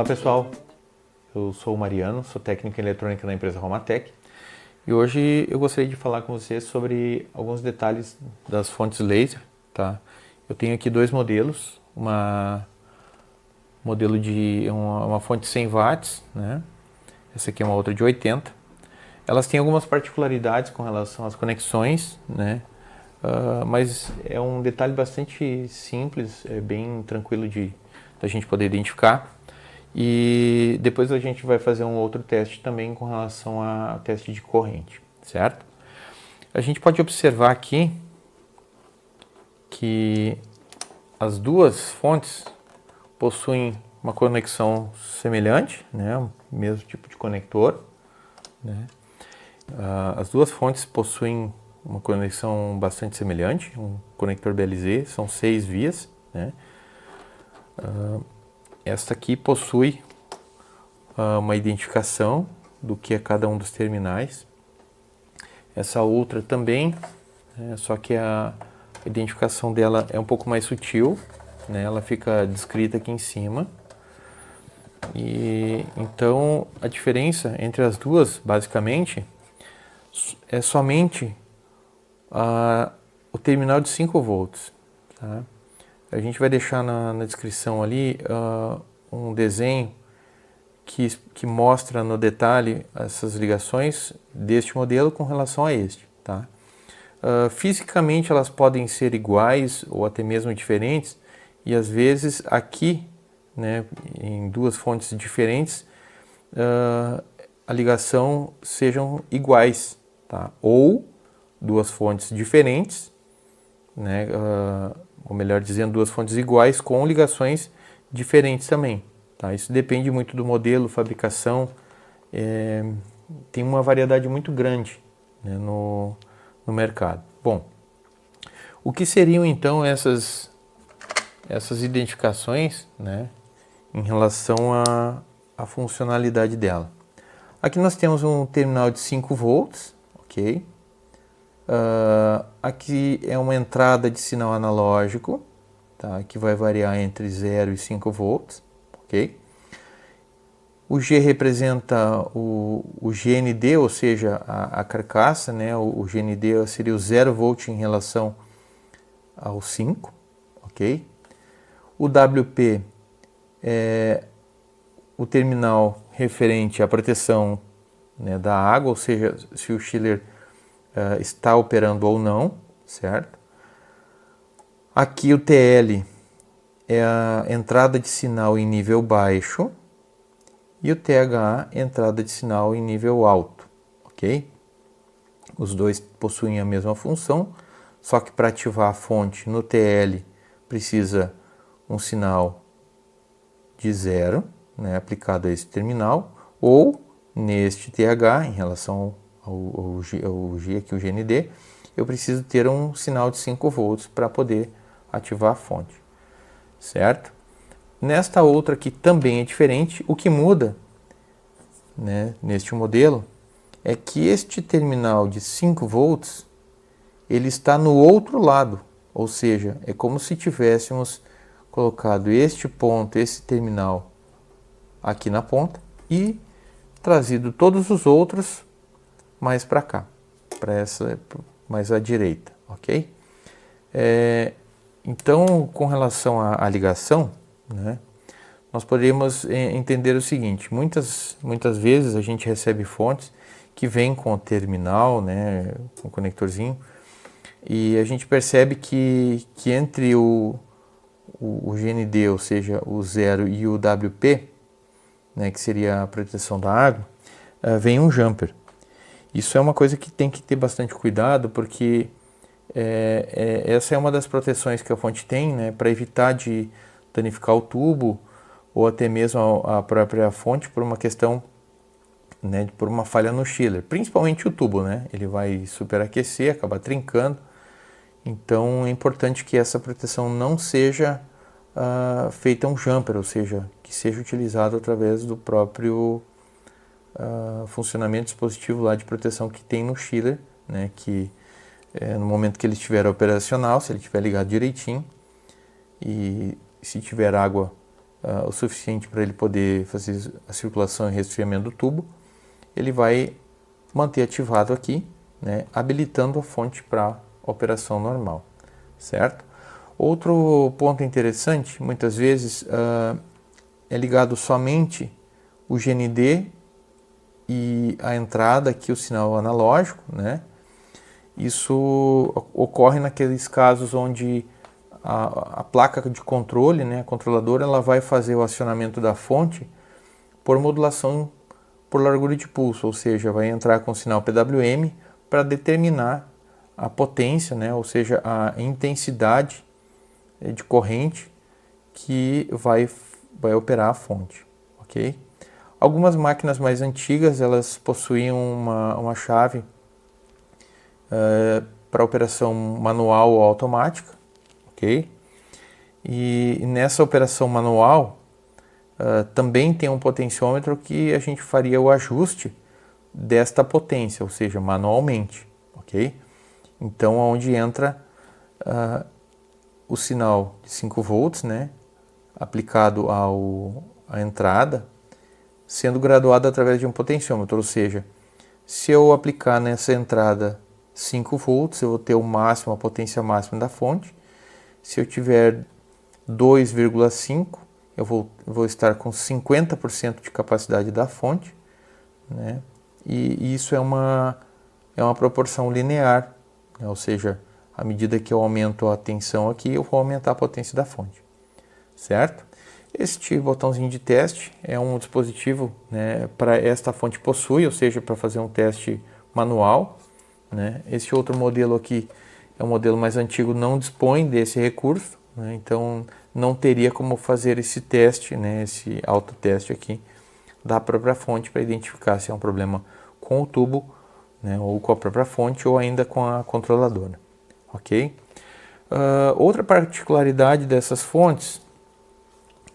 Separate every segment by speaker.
Speaker 1: Olá pessoal, eu sou o Mariano, sou técnico em eletrônica na empresa Romatec e hoje eu gostaria de falar com vocês sobre alguns detalhes das fontes laser, tá? Eu tenho aqui dois modelos, modelo de uma fonte 100 watts, né? Essa aqui é uma outra de 80. Elas têm algumas particularidades com relação às conexões, né? Mas é um detalhe bastante simples, é bem tranquilo da gente poder identificar. E depois a gente vai fazer um outro teste também com relação a teste de corrente, certo? A gente pode observar aqui que as duas fontes possuem uma conexão semelhante, né? O mesmo tipo de conector, né? As duas fontes possuem uma conexão bastante semelhante, um conector BLZ, são 6 vias, né? Esta aqui possui uma identificação do que é cada um dos terminais. Essa outra também, né? Só que a identificação dela é um pouco mais sutil, né? Ela fica descrita aqui em cima. E então a diferença entre as duas, basicamente, é somente o terminal de 5 volts. Tá? A gente vai deixar na descrição ali um desenho que mostra no detalhe essas ligações deste modelo com relação a este. Tá? Fisicamente elas podem ser iguais ou até mesmo diferentes, e às vezes aqui, né, em duas fontes diferentes, a ligação sejam iguais, tá? Ou duas fontes diferentes, né, ou melhor dizendo, duas fontes iguais com ligações diferentes também. Tá? Isso depende muito do modelo, fabricação, tem uma variedade muito grande, né, no mercado. Bom, o que seriam então essas identificações, né, em relação à funcionalidade dela? Aqui nós temos um terminal de 5 volts, ok? Aqui é uma entrada de sinal analógico, tá? Que vai variar entre 0 e 5 volts, ok? O G representa o GND, ou seja, a carcaça, né? O GND seria o 0 volt em relação ao 5, ok? O WP é o terminal referente à proteção, né, da água, ou seja, se o chiller está operando ou não, certo? Aqui o TL é a entrada de sinal em nível baixo e o THA entrada de sinal em nível alto, ok? Os dois possuem a mesma função, só que para ativar a fonte no TL precisa um sinal de 0, né, aplicado a esse terminal, ou neste TH, em relação ao G aqui, o GND, eu preciso ter um sinal de 5 volts para poder ativar a fonte, certo? Nesta outra aqui também é diferente. O que muda, né, neste modelo é que este terminal de 5 volts ele está no outro lado, ou seja, é como se tivéssemos colocado este ponto, esse terminal aqui na ponta e trazido todos os outros mais para cá, para essa mais à direita, ok? Então, com relação à ligação, né, nós podemos entender o seguinte: muitas vezes a gente recebe fontes que vêm com o terminal, né, com o conectorzinho, e a gente percebe que entre o GND, ou seja, o 0 e o WP, né, que seria a proteção da água, vem um jumper. Isso é uma coisa que tem que ter bastante cuidado, porque essa é uma das proteções que a fonte tem, né, para evitar de danificar o tubo ou até mesmo a própria fonte por uma questão, né, por uma falha no chiller, principalmente o tubo, né, ele vai superaquecer, acabar trincando. Então é importante que essa proteção não seja feita um jumper, ou seja, que seja utilizado através do próprio funcionamento dispositivo lá de proteção que tem no chiller, né, que no momento que ele estiver operacional, se ele estiver ligado direitinho e se tiver água o suficiente para ele poder fazer a circulação e resfriamento do tubo, ele vai manter ativado aqui, né, habilitando a fonte para operação normal, certo? Outro ponto interessante, muitas vezes, é ligado somente o GND e a entrada aqui, o sinal analógico, né? Isso ocorre naqueles casos onde a placa de controle, né, a controladora, ela vai fazer o acionamento da fonte por modulação por largura de pulso, ou seja, vai entrar com o sinal PWM para determinar a potência, né, ou seja, a intensidade de corrente que vai operar a fonte, ok? Algumas máquinas mais antigas, elas possuíam uma chave para operação manual ou automática, ok? E nessa operação manual também tem um potenciômetro que a gente faria o ajuste desta potência, ou seja, manualmente, ok? Então, onde entra o sinal de 5 volts, né, aplicado à entrada, sendo graduado através de um potenciômetro, ou seja, se eu aplicar nessa entrada 5 volts, eu vou ter o máximo, a potência máxima da fonte. Se eu tiver 2,5, eu vou estar com 50% de capacidade da fonte, né? E isso é uma proporção linear, né? Ou seja, à medida que eu aumento a tensão aqui, eu vou aumentar a potência da fonte, certo? Este botãozinho de teste é um dispositivo, né, para esta fonte possui, ou seja, para fazer um teste manual, né? Esse outro modelo aqui é um modelo mais antigo, não dispõe desse recurso, né? Então não teria como fazer esse teste, né, esse autoteste aqui da própria fonte para identificar se é um problema com o tubo, né, ou com a própria fonte ou ainda com a controladora, ok? Outra particularidade dessas fontes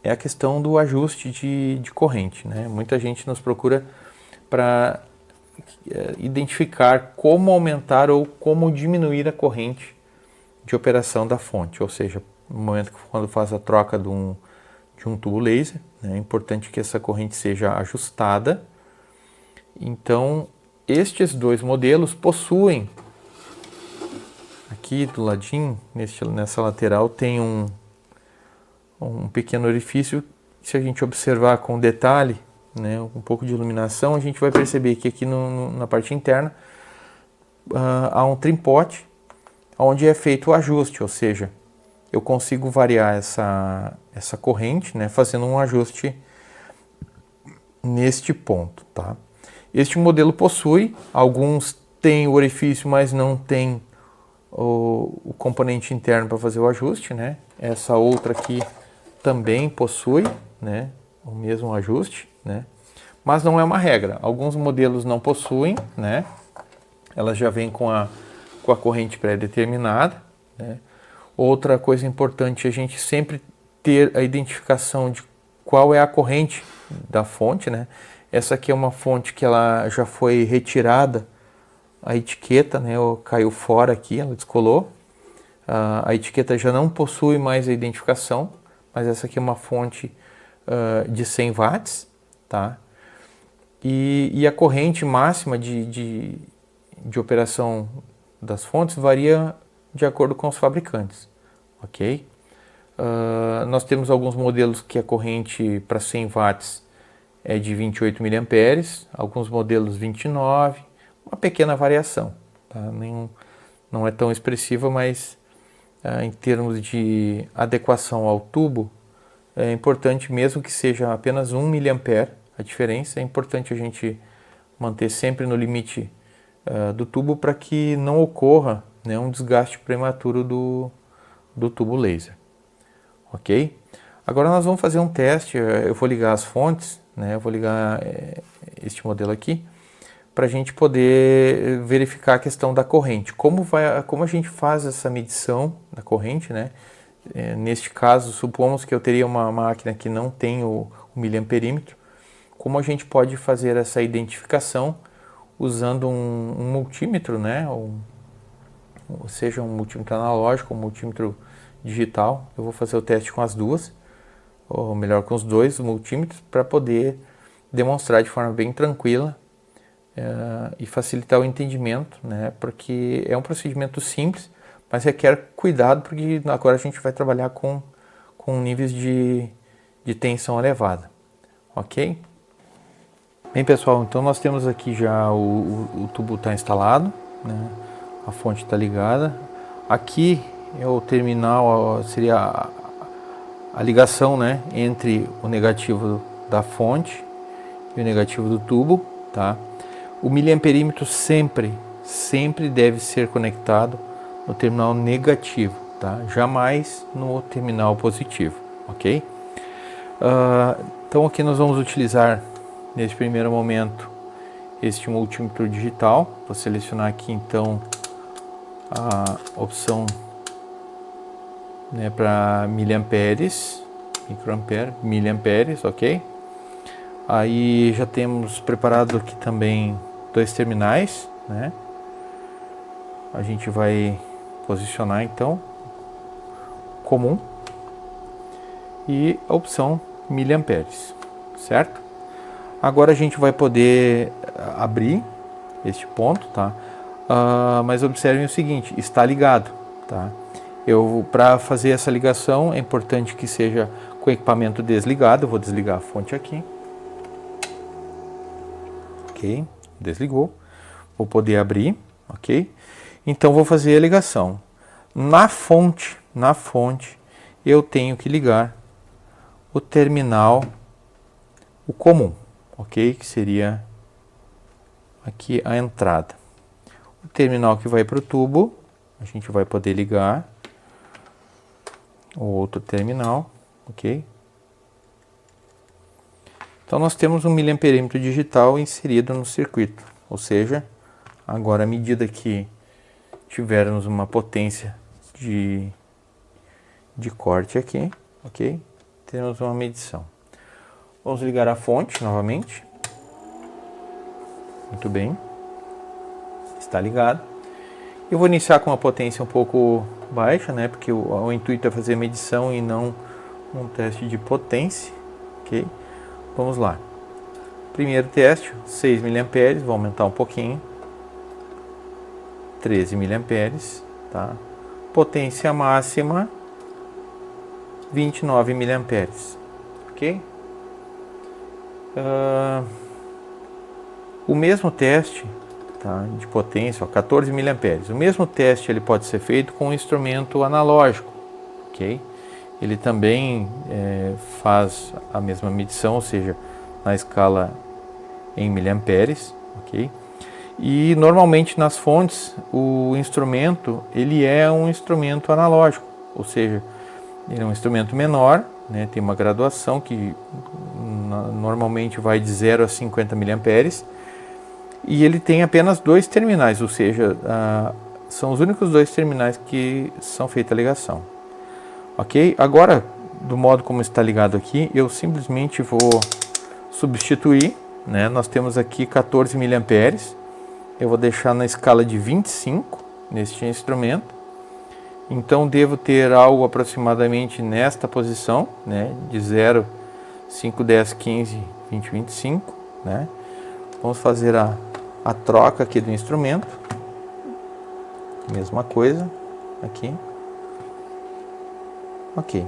Speaker 1: é a questão do ajuste de corrente, né? Muita gente nos procura para identificar como aumentar ou como diminuir a corrente de operação da fonte, ou seja, no momento que quando faz a troca de um tubo laser, né, é importante que essa corrente seja ajustada. Então, estes dois modelos possuem, aqui do ladinho, nessa lateral, tem um pequeno orifício. Se a gente observar com detalhe, né, um pouco de iluminação, a gente vai perceber que aqui na parte interna há um trimpote onde é feito o ajuste, ou seja, eu consigo variar essa corrente, né, fazendo um ajuste neste ponto, tá? Este modelo possui, alguns têm o orifício, mas não tem o componente interno para fazer o ajuste, né? Essa outra aqui também possui, né, o mesmo ajuste, né? Mas não é uma regra. Alguns modelos não possuem, né? Elas já vêm com a corrente pré-determinada, né? Outra coisa importante é a gente sempre ter a identificação de qual é a corrente da fonte, né? Essa aqui é uma fonte que ela já foi retirada, a etiqueta, né, caiu fora aqui, ela descolou. A etiqueta já não possui mais a identificação, mas essa aqui é uma fonte de 100 watts, tá? E a corrente máxima de operação das fontes varia de acordo com os fabricantes, ok? Nós temos alguns modelos que a corrente para 100 watts é de 28 mA, alguns modelos 29, uma pequena variação, tá? Não é tão expressiva, mas em termos de adequação ao tubo, é importante, mesmo que seja apenas 1 mA a diferença, é importante a gente manter sempre no limite do tubo para que não ocorra, né, um desgaste prematuro do tubo laser, ok? Agora nós vamos fazer um teste, eu vou ligar as fontes, né, eu vou ligar este modelo aqui, para a gente poder verificar a questão da corrente. Como a gente faz essa medição da corrente, né? Neste caso, supomos que eu teria uma máquina que não tem o miliamperímetro. Como a gente pode fazer essa identificação usando um multímetro, né? Ou seja, um multímetro analógico, um multímetro digital. Eu vou fazer o teste com as duas. ou melhor, com os dois multímetros, para poder demonstrar de forma bem tranquila e facilitar o entendimento, né? Porque é um procedimento simples, mas requer cuidado, porque agora a gente vai trabalhar com níveis de tensão elevada, ok? Bem, pessoal, então nós temos aqui já o tubo está instalado, né? A fonte está ligada. Aqui é o terminal, seria a ligação, né, entre o negativo da fonte e o negativo do tubo, tá? O miliamperímetro sempre deve ser conectado no terminal negativo, tá? Jamais no terminal positivo, ok? Então aqui nós vamos utilizar, nesse primeiro momento, este multímetro digital. Vou selecionar aqui então a opção, né, para miliamperes, microampere, miliamperes, ok? Aí já temos preparado aqui também 2 terminais, né? A gente vai posicionar então comum e a opção miliamperes, certo? Agora a gente vai poder abrir este ponto, tá? Mas observem o seguinte, está ligado, tá? Para fazer essa ligação é importante que seja com o equipamento desligado. Eu vou desligar a fonte aqui. Ok, desligou. Vou poder abrir, ok? Então vou fazer a ligação. Na fonte, eu tenho que ligar o terminal, o comum, ok? Que seria aqui a entrada. O terminal que vai para o tubo, a gente vai poder ligar o outro terminal, ok? Então nós temos um miliamperímetro digital inserido no circuito, ou seja, agora à medida que tivermos uma potência de corte aqui, ok? Temos uma medição. Vamos ligar a fonte novamente. Muito bem. Está ligado. Eu vou iniciar com uma potência um pouco baixa, né? Porque o intuito é fazer medição e não um teste de potência, ok? Vamos lá. Primeiro teste, 6 mA, vou aumentar um pouquinho. 13 mA, tá? Potência máxima 29 mA, ok? O mesmo teste, tá, de potência, ó, 14 mA. O mesmo teste ele pode ser feito com um instrumento analógico, ok? Ele também faz a mesma medição, ou seja, na escala em miliamperes, ok? E normalmente nas fontes o instrumento ele é um instrumento analógico, ou seja, ele é um instrumento menor, né, tem uma graduação que normalmente vai de 0 a 50 miliamperes e ele tem apenas 2 terminais, ou seja, são os únicos 2 terminais que são feita a ligação, ok? Agora, do modo como está ligado aqui, eu simplesmente vou substituir, né? Nós temos aqui 14 miliamperes. Eu vou deixar na escala de 25 neste instrumento. Então devo ter algo aproximadamente nesta posição, né? De 0, 5, 10, 15, 20, 25, né? Vamos fazer a troca aqui do instrumento. Mesma coisa aqui. Ok.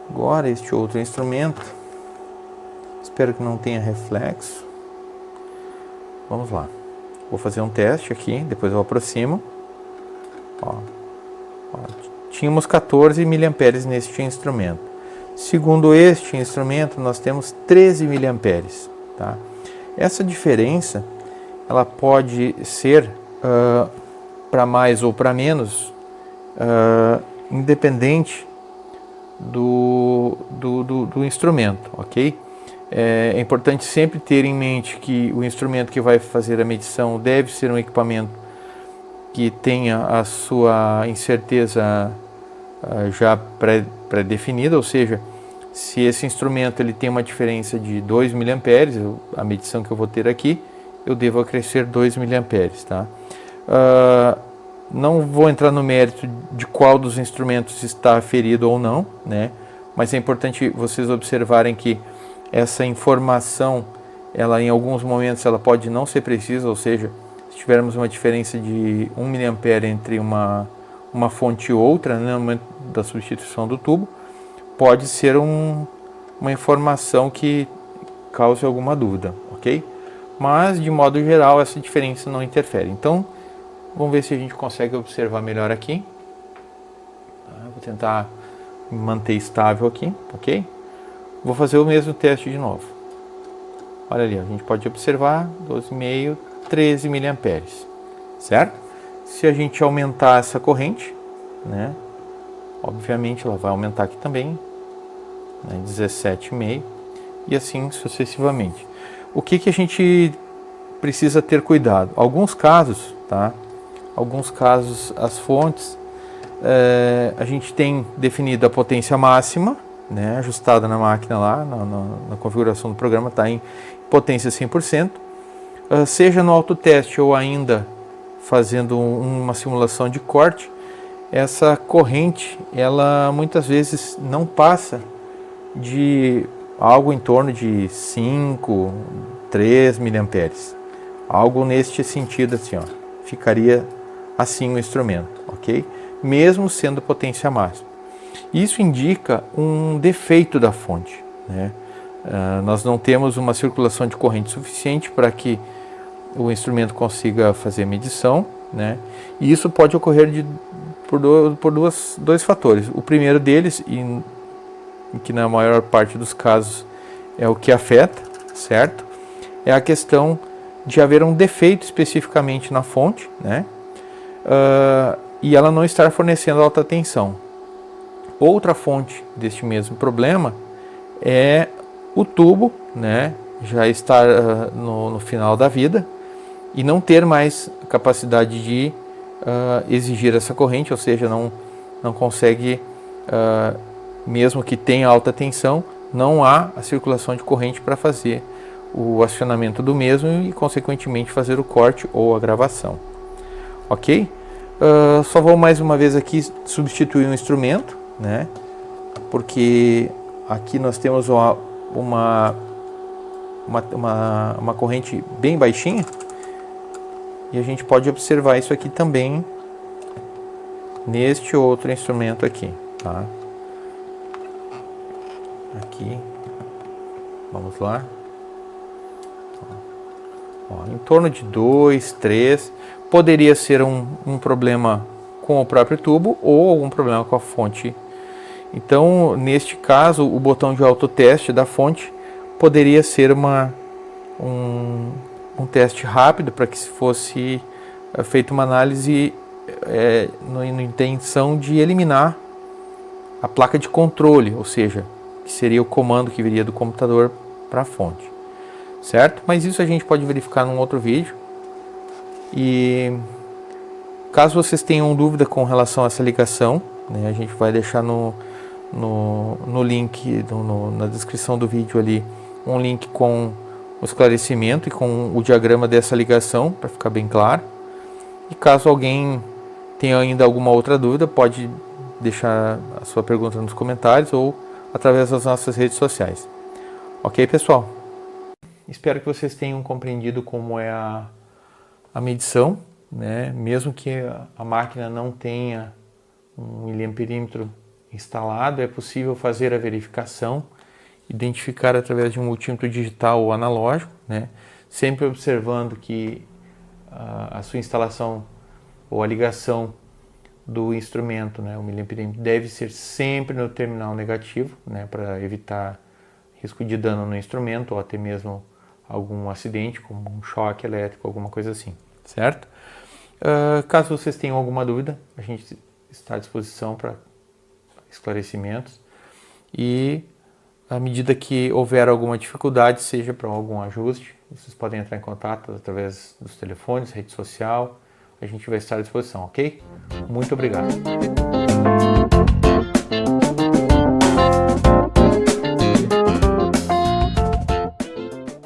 Speaker 1: Agora este outro instrumento. Espero que não tenha reflexo. Vamos lá. Vou fazer um teste aqui, depois eu aproximo. Ó, tínhamos 14 miliamperes neste instrumento. Segundo este instrumento, nós temos 13 miliamperes, tá? Essa diferença, ela pode ser para mais ou para menos, independente do instrumento, ok? É importante sempre ter em mente que o instrumento que vai fazer a medição deve ser um equipamento que tenha a sua incerteza já pré-definida, ou seja, se esse instrumento ele tem uma diferença de 2 mA, a medição que eu vou ter aqui, eu devo acrescer 2 mA, tá? Não vou entrar no mérito de qual dos instrumentos está aferido ou não, né? mas é importante vocês observarem que essa informação, ela em alguns momentos ela pode não ser precisa, ou seja, se tivermos uma diferença de 1 mA entre uma fonte e outra, né, no momento da substituição do tubo, pode ser uma informação que cause alguma dúvida, ok? Mas, de modo geral, essa diferença não interfere. Então, vamos ver se a gente consegue observar melhor aqui. Vou tentar manter estável aqui, ok? Vou fazer o mesmo teste de novo. Olha ali, a gente pode observar 12,5, 13 mA, certo? Se a gente aumentar essa corrente, né, obviamente ela vai aumentar aqui também, né, 17,5 e assim sucessivamente. O que a gente precisa ter cuidado? Alguns casos, tá? Alguns casos, as fontes, a gente tem definido a potência máxima, né, ajustada na máquina lá, na configuração do programa, está em potência 100%, seja no autoteste ou ainda fazendo uma simulação de corte, essa corrente, ela muitas vezes não passa de algo em torno de 5, 3 mA. Algo neste sentido assim, ó, ficaria assim o instrumento, ok? Mesmo sendo potência máxima. Isso indica um defeito da fonte, né? Nós não temos uma circulação de corrente suficiente para que o instrumento consiga fazer medição, né? E isso pode ocorrer por dois fatores. O primeiro deles, que na maior parte dos casos é o que afeta, certo? É a questão de haver um defeito especificamente na fonte, né? E ela não estar fornecendo alta tensão. Outra fonte deste mesmo problema é o tubo, né? Já estar no final da vida e não ter mais capacidade de exigir essa corrente, ou seja, não consegue, mesmo que tenha alta tensão, não há a circulação de corrente para fazer o acionamento do mesmo e, consequentemente, fazer o corte ou a gravação. Ok? Só vou mais uma vez aqui substituir um instrumento, né? Porque aqui nós temos uma corrente bem baixinha e a gente pode observar isso aqui também neste outro instrumento aqui, tá? Aqui, vamos lá. Ó, em torno de 2, 3, poderia ser um problema com o próprio tubo ou algum problema com a fonte. Então, neste caso, o botão de autoteste da fonte poderia ser um teste rápido para que se fosse feita uma análise na intenção de eliminar a placa de controle, ou seja, que seria o comando que viria do computador para a fonte, certo? Mas isso a gente pode verificar num outro vídeo. E caso vocês tenham dúvida com relação a essa ligação, né, a gente vai deixar no link, na descrição do vídeo ali, um link com o esclarecimento e com o diagrama dessa ligação, para ficar bem claro. E caso alguém tenha ainda alguma outra dúvida, pode deixar a sua pergunta nos comentários ou através das nossas redes sociais. Ok, pessoal? Espero que vocês tenham compreendido como é a medição, né? Mesmo que a máquina não tenha um miliamperímetro instalado, é possível fazer a verificação, identificar através de um multímetro digital ou analógico, né? Sempre observando que a sua instalação ou a ligação do instrumento, né, o miliamperímetro, deve ser sempre no terminal negativo, né, para evitar risco de dano no instrumento ou até mesmo algum acidente, como um choque elétrico, alguma coisa assim, certo? Caso vocês tenham alguma dúvida, a gente está à disposição para esclarecimentos e à medida que houver alguma dificuldade, seja para algum ajuste, vocês podem entrar em contato através dos telefones, rede social, a gente vai estar à disposição, ok? Muito obrigado.